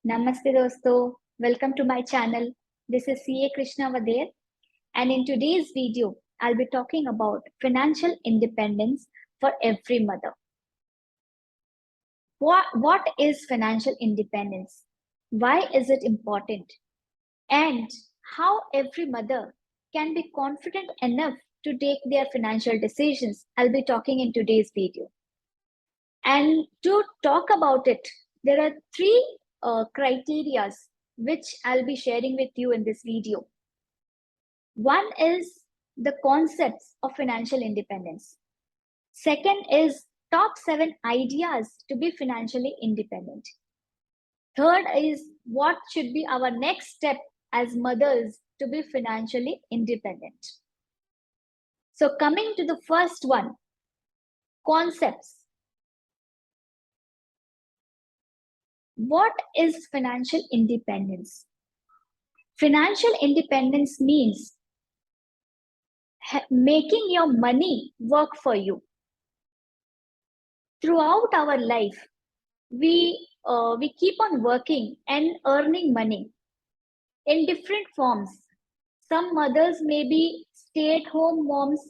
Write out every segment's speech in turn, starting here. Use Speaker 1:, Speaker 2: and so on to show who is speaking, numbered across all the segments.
Speaker 1: Namaste dosto, welcome to my channel. This is CA Krishna Vadir, and in today's video, I'll be talking about financial independence for every mother. What is financial independence? Why is it important? And how every mother can be confident enough to take their financial decisions, I'll be talking in today's video. And to talk about it, there are three criteria which I'll be sharing with you in this video. One is the concepts of financial independence. Second is top 7 ideas to be financially independent. Third is what should be our next step as mothers to be financially independent. So coming to the first one, concepts. What is financial independence? Financial independence means making your money work for you. Throughout our life, we keep on working and earning money in different forms. Some mothers may be stay-at-home moms,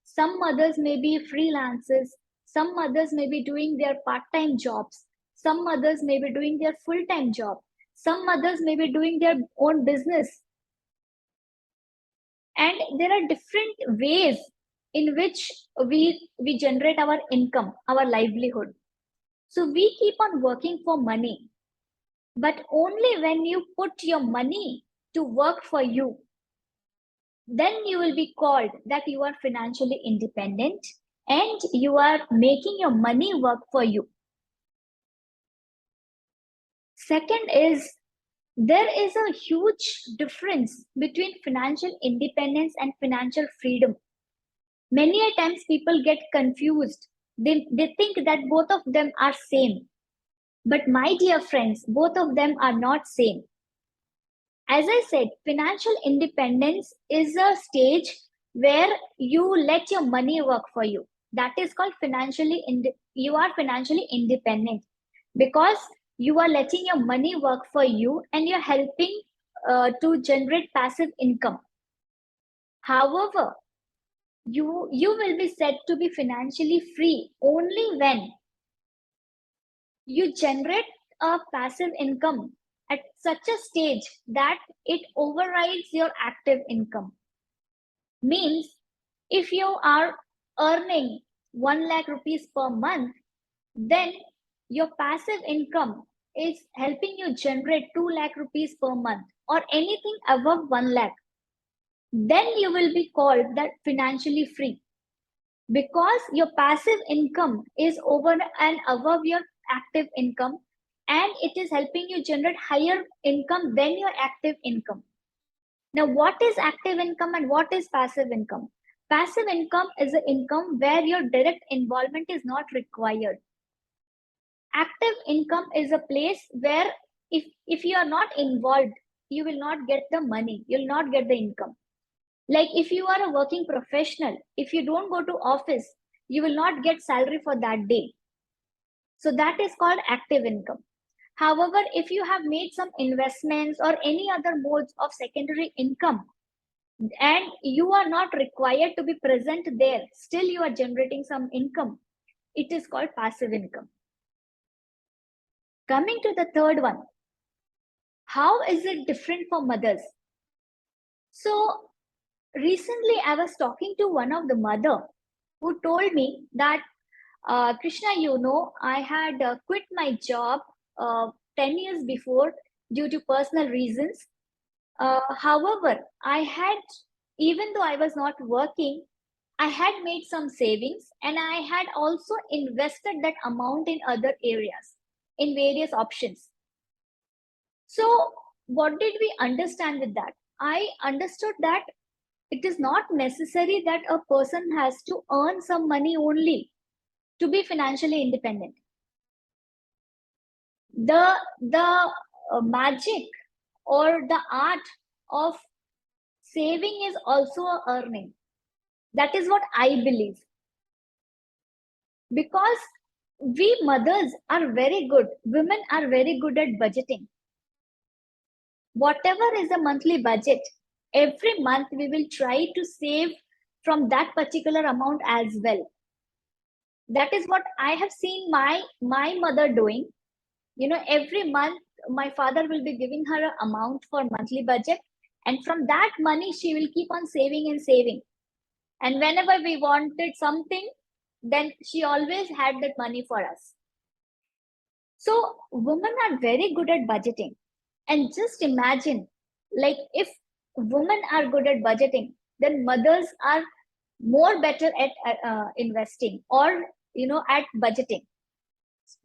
Speaker 1: some mothers may be freelancers, some mothers may be doing their part-time jobs, some mothers may be doing their full-time job, some mothers may be doing their own business. And there are different ways in which we generate our income, our livelihood. So we keep on working for money, but only when you put your money to work for you, then you will be called that you are financially independent and you are making your money work for you. Second is, there is a huge difference between financial independence and financial freedom. Many a times people get confused. They think that both of them are same. But my dear friends, both of them are not same. As I said, financial independence is a stage where you let your money work for you. That is called you are financially independent because you are letting your money work for you and you're helping to generate passive income. However, you will be said to be financially free only when you generate a passive income at such a stage that it overrides your active income. Means if you are earning 1 lakh rupees per month, then your passive income is helping you generate 2 lakh rupees per month or anything above 1 lakh. Then you will be called that financially free because your passive income is over and above your active income and it is helping you generate higher income than your active income. Now, what is active income and what is passive income? Passive income is an income where your direct involvement is not required. Active income is a place where if you are not involved, you will not get the money, you will not get the income. Like if you are a working professional, if you don't go to office, you will not get salary for that day. So that is called active income. However, if you have made some investments or any other modes of secondary income and you are not required to be present there, still you are generating some income, it is called passive income. Coming to the third one, how is it different for mothers? So recently I was talking to one of the mother who told me that Krishna, I had quit my job 10 years before due to personal reasons. However, even though I was not working, I had made some savings and I had also invested that amount in other areas, in various options. So what did we understand with that? I understood that it is not necessary that a person has to earn some money only to be financially independent. The magic or the art of saving is also earning. That is what I believe. Because we mothers are very good, women are very good at budgeting. Whatever is the monthly budget, every month we will try to save from that particular amount as well. That is what I have seen my mother doing. Every month my father will be giving her an amount for monthly budget, and from that money she will keep on saving and saving. And whenever we wanted something, then she always had that money for us. So women are very good at budgeting. And just imagine, like, if women are good at budgeting, then mothers are more better at investing, or at budgeting.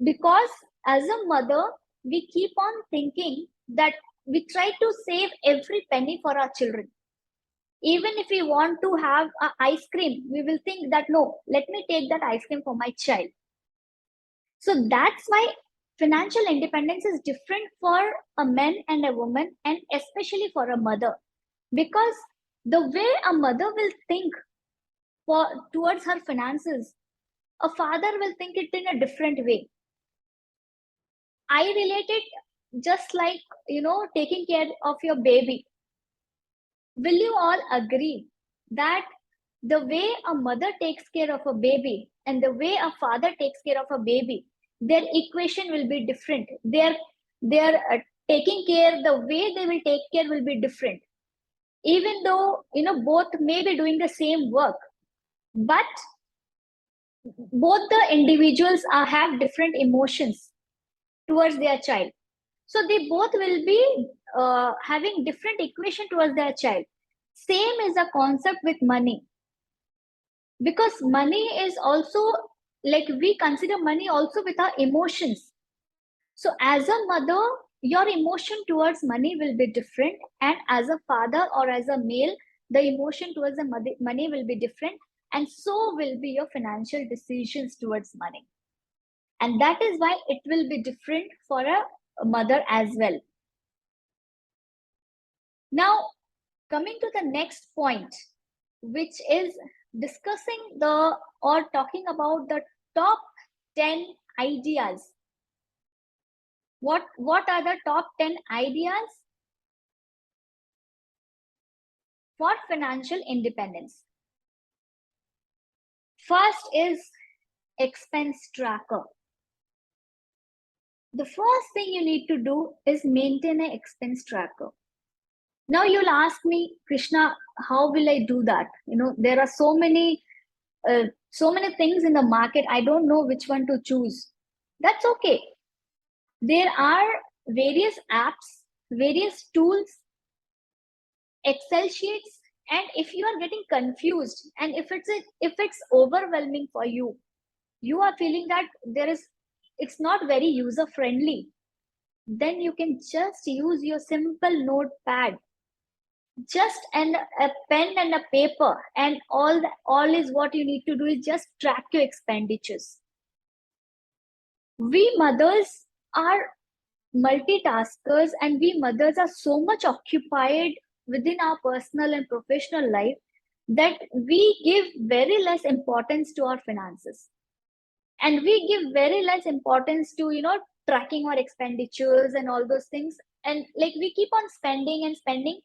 Speaker 1: Because as a mother, we keep on thinking that we try to save every penny for our children. Even if we want to have ice cream, we will think that, no, let me take that ice cream for my child. So that's why financial independence is different for a man and a woman, and especially for a mother. Because the way a mother will think towards her finances, a father will think it in a different way. I relate it just like, taking care of your baby. Will you all agree that the way a mother takes care of a baby and the way a father takes care of a baby, their equation will be different. Their taking care, the way they will take care will be different. Even though, both may be doing the same work, but both the individuals have different emotions towards their child. So they both will be having different equation towards their child. Same is a concept with money. Because money is also, like, we consider money also with our emotions. So as a mother, your emotion towards money will be different, and as a father or as a male, the emotion towards the money will be different, and so will be your financial decisions towards money. And that is why it will be different for a mother as well. Now, coming to the next point, which is discussing or talking about the top 10 ideas. What are the top 10 ideas for financial independence? First is expense tracker. The first thing you need to do is maintain an expense tracker. Now you'll ask me, Krishna, how will I do that? There are so many things in the market. I don't know which one to choose. That's okay. There are various apps, various tools, Excel sheets, and if you are getting confused, and if it's overwhelming for you, you are feeling that it's not very user friendly, then you can just use your simple notepad, just and a pen and a paper, and all is what you need to do is just track your expenditures. We mothers are multitaskers, and we mothers are so much occupied within our personal and professional life that we give very less importance to our finances, and we give very less importance to tracking our expenditures and all those things. And like, we keep on spending and spending,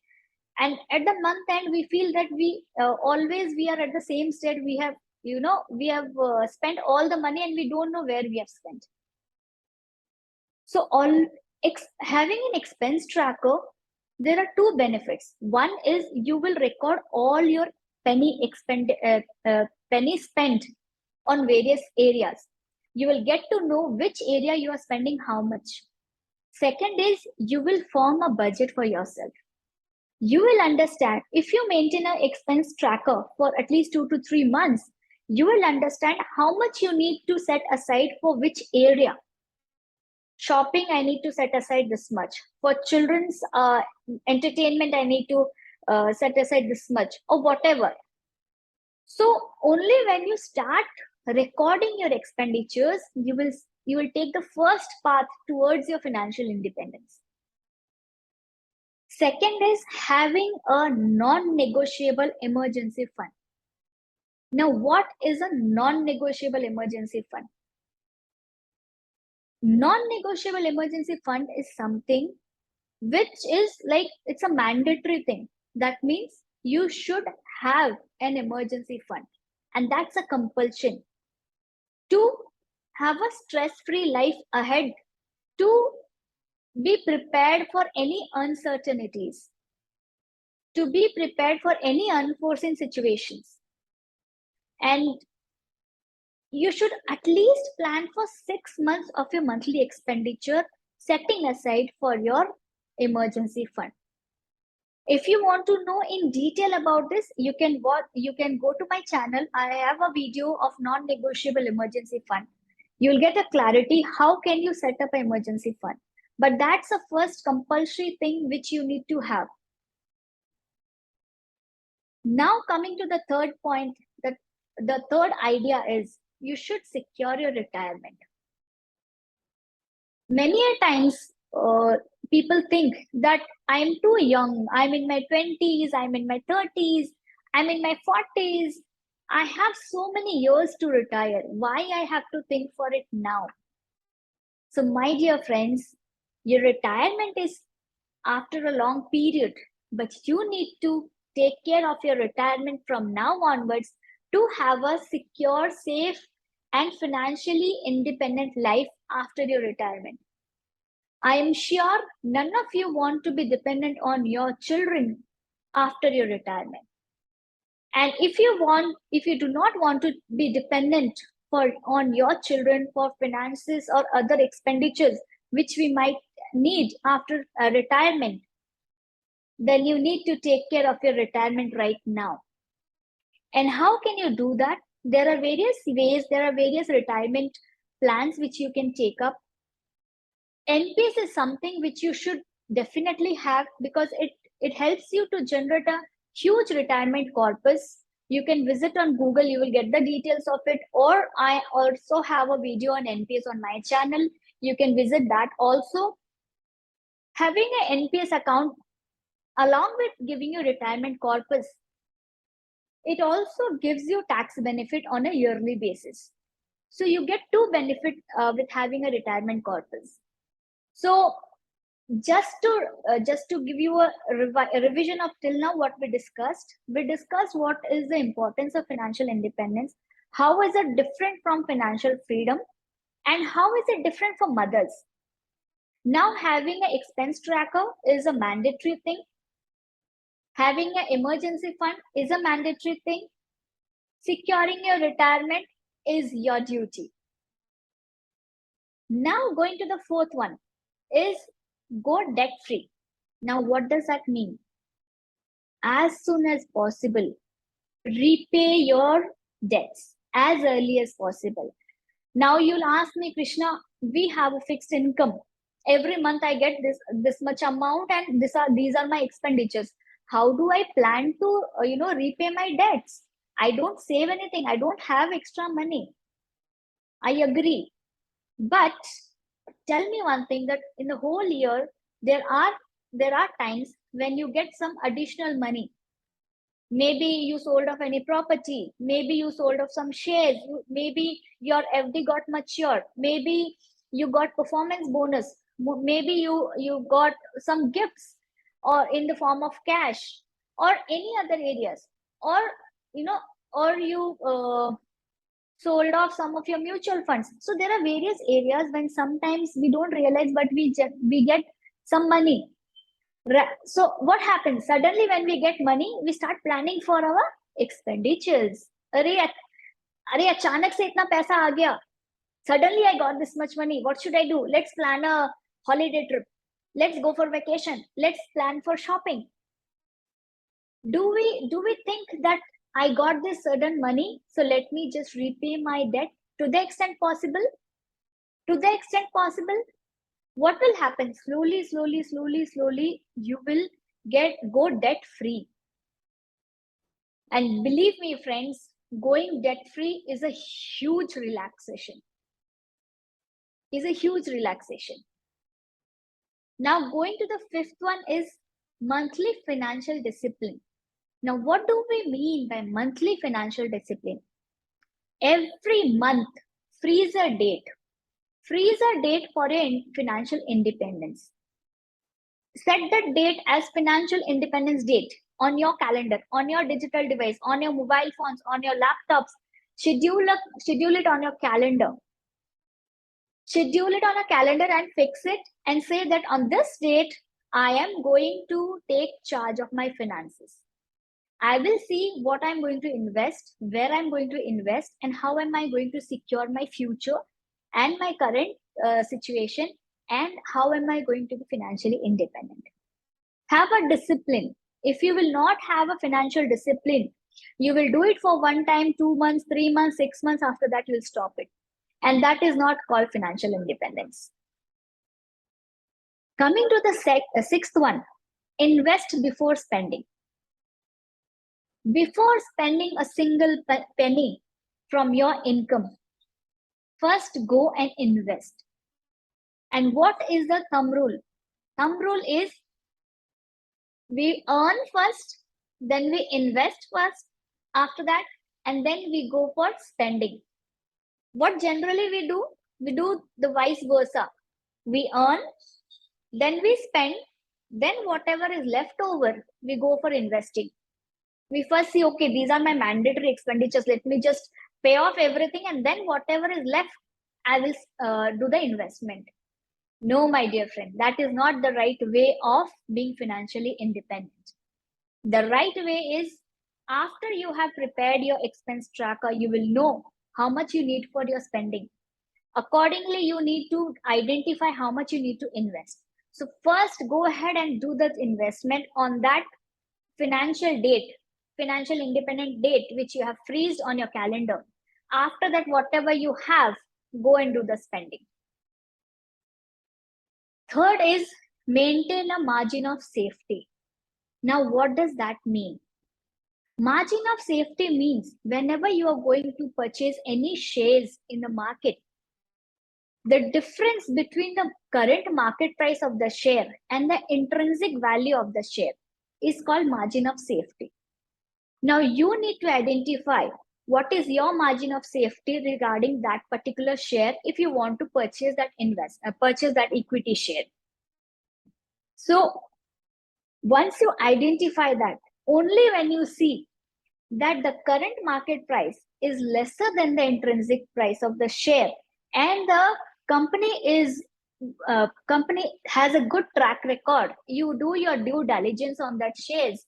Speaker 1: and at the month end we feel that we are at the same state. We have spent all the money, and we don't know where we have spent. So having an expense tracker, there are two benefits. One is you will record all your penny spent on various areas. You will get to know which area you are spending how much. Second is you will form a budget for yourself. You will understand, if you maintain an expense tracker for at least 2 to 3 months, you will understand how much you need to set aside for which area. Shopping, I need to set aside this much. For children's entertainment, I need to set aside this much, or whatever. So only when you start recording your expenditures, you will take the first path towards your financial independence. Second is having a non-negotiable emergency fund. Now, what is a non-negotiable emergency fund? Non-negotiable emergency fund is something which is like, it's a mandatory thing. That means you should have an emergency fund, and that's a compulsion to have a stress-free life ahead, to be prepared for any uncertainties, to be prepared for any unforeseen situations. And you should at least plan for 6 months of your monthly expenditure, setting aside for your emergency fund. If you want to know in detail about this, you can go to my channel. I have a video of non-negotiable emergency fund. You'll get a clarity how can you set up an emergency fund. But that's the first compulsory thing which you need to have. Now coming to the third point, the third idea is you should secure your retirement. Many a times people think that I'm too young, I'm in my 20s, I'm in my 30s, I'm in my 40s, I have so many years to retire, why I have to think for it now? So my dear friends, your retirement is after a long period, but you need to take care of your retirement from now onwards to have a secure, safe, and financially independent life after your retirement. I am sure none of you want to be dependent on your children after your retirement. And if you do not want to be dependent on your children for finances or other expenditures which we might need after retirement, then you need to take care of your retirement right now. And how can you do that? There are various ways, there are various retirement plans which you can take up. NPS is something which you should definitely have because it helps you to generate a huge retirement corpus. You can visit on Google, you will get the details of it, or I also have a video on NPS on my channel. You can visit that also. Having an NPS account along with giving you retirement corpus, it also gives you tax benefit on a yearly basis. So you get two benefits with having a retirement corpus. So just to give you a revision of till now what we discussed what is the importance of financial independence, how is it different from financial freedom, and how is it different for mothers. Now having an expense tracker is a mandatory thing, having an emergency fund is a mandatory thing, securing your retirement is your duty. Now going to the fourth one is go debt free. Now what does that mean? As soon as possible, repay your debts as early as possible. Now you'll ask me, Krishna, we have a fixed income. Every month I get this much amount, and these are my expenditures. How do I plan to repay my debts? I don't save anything. I don't have extra money. I agree. But tell me one thing, that in the whole year, there are times when you get some additional money. Maybe you sold off any property, maybe you sold off some shares, maybe your FD got matured, maybe you got performance bonus, maybe you got some gifts or in the form of cash or any other areas, or or you sold off some of your mutual funds. So there are various areas when sometimes we don't realize, but we get some money. So what happens? Suddenly when we get money, we start planning for our expenditures. अरे अचानक से इतना पैसा आ गया. Suddenly I got this much money. What should I do? Let's plan a holiday trip. Let's go for vacation. Let's plan for shopping. Do we think that I got this sudden money, so let me just repay my debt to the extent possible? To the extent possible, what will happen? Slowly, you will go debt free. And believe me, friends, going debt free is a huge relaxation. Now going to the fifth one is monthly financial discipline. Now what do we mean by monthly financial discipline? Every month, freeze a date for your financial independence. Set the date as financial independence date on your calendar, on your digital device, on your mobile phones, on your laptops. Schedule it on your calendar. Schedule it on a calendar and fix it and say that on this date, I am going to take charge of my finances. I will see what I'm going to invest, where I'm going to invest, and how am I going to secure my future and my current situation, and how am I going to be financially independent. Have a discipline. If you will not have a financial discipline, you will do it for one time, 2 months, 3 months, 6 months. After that, you'll stop it. And that is not called financial independence. Coming to the sixth one, invest before spending. Before spending a single penny from your income, first go and invest. And what is the thumb rule? Thumb rule is we earn first, then we invest first, after that, and then we go for spending. What generally we do? We do the vice versa. We earn, then we spend, then whatever is left over, we go for investing. We first see, okay, these are my mandatory expenditures. Let me just pay off everything, and then whatever is left, I will do the investment. No, my dear friend, that is not the right way of being financially independent. The right way is after you have prepared your expense tracker, you will know how much you need for your spending. Accordingly, you need to identify how much you need to invest. So first go ahead and do that investment on that financial date, financial independent date, which you have freezed on your calendar. After that, whatever you have, go and do the spending. Third is maintain a margin of safety. Now, what does that mean? Margin of safety means whenever you are going to purchase any shares in the market, the difference between the current market price of the share and the intrinsic value of the share is called margin of safety. Now you need to identify what is your margin of safety regarding that particular share if you want to purchase that equity share. So once you identify that, only when you see that the current market price is lesser than the intrinsic price of the share and the company has a good track record, you do your due diligence on that shares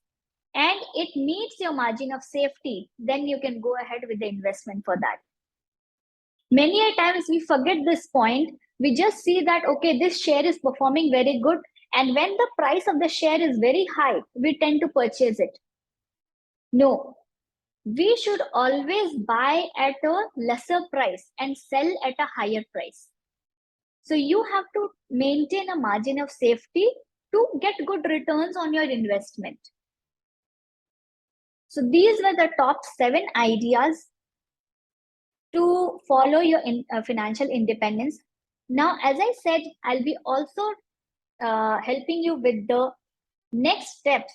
Speaker 1: and it meets your margin of safety, then you can go ahead with the investment for that. Many a times we forget this point. We just see that, okay, this share is performing very good. And when the price of the share is very high, we tend to purchase it. No, we should always buy at a lesser price and sell at a higher price. So you have to maintain a margin of safety to get good returns on your investment. So these were the top 7 ideas to follow your financial independence. Now, as I said, I'll be also helping you with the next steps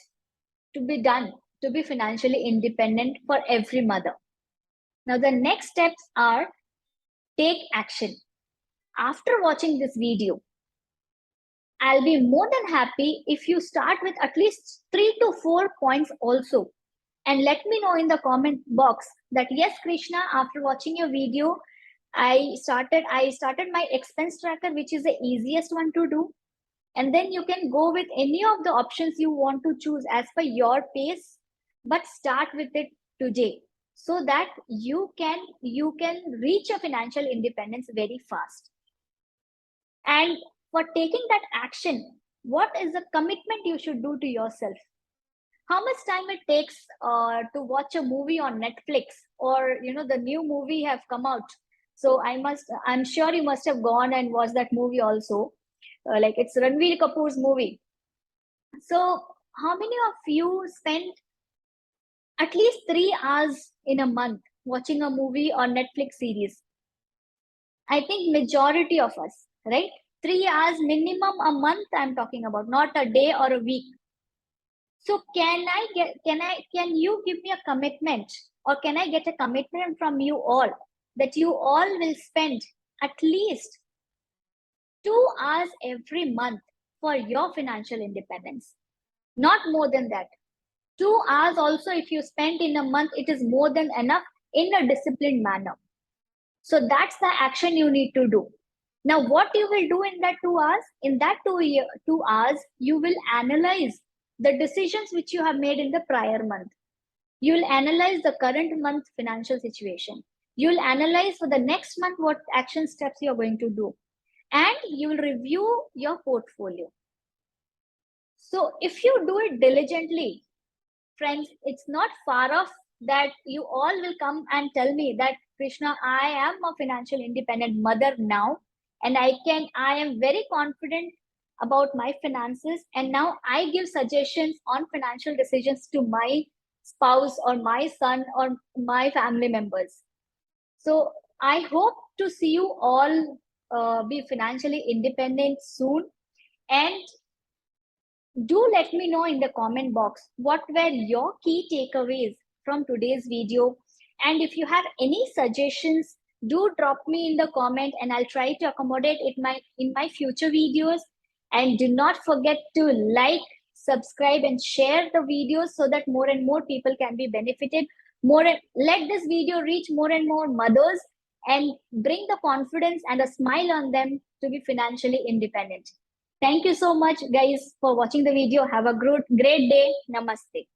Speaker 1: to be done to be financially independent for every mother. Now, the next steps are take action. After watching this video, I'll be more than happy if you start with at least 3 to 4 points also. And let me know in the comment box that yes, Krishna, after watching your video, I started my expense tracker, which is the easiest one to do. And then you can go with any of the options you want to choose as per your pace, but start with it today so that you can reach a financial independence very fast. And for taking that action, what is the commitment you should do to yourself? How much time it takes to watch a movie on Netflix, or the new movie have come out, so I'm sure you must have gone and watched that movie also, like it's Ranveer Kapoor's movie. So how many of you spend at least 3 hours in a month watching a movie or Netflix series? I think majority of us, right? 3 hours minimum a month I'm talking about, not a day or a week. So can you give me a commitment, or can I get a commitment from you all that you all will spend at least 2 hours every month for your financial independence. Not more than that. 2 hours also, if you spend in a month, it is more than enough in a disciplined manner. So that's the action you need to do. Now, what you will do in that 2 hours? In that 2 hours, you will analyze the decisions which you have made in the prior month. You will analyze the current month financial situation. You will analyze for the next month what action steps you are going to do. And you will review your portfolio. So if you do it diligently, friends, it's not far off that you all will come and tell me that, Krishna, I am a financial independent mother now, and I am very confident about my finances, and now I give suggestions on financial decisions to my spouse or my son or my family members. So I hope to see you all be financially independent soon. And do let me know in the comment box what were your key takeaways from today's video. And if you have any suggestions, do drop me in the comment and I'll try to accommodate it in my future videos. And do not forget to like, subscribe, and share the videos so that more and more people can be benefited. Let this video reach more and more mothers and bring the confidence and a smile on them to be financially independent. Thank you so much, guys, for watching the video. Have a great day. Namaste.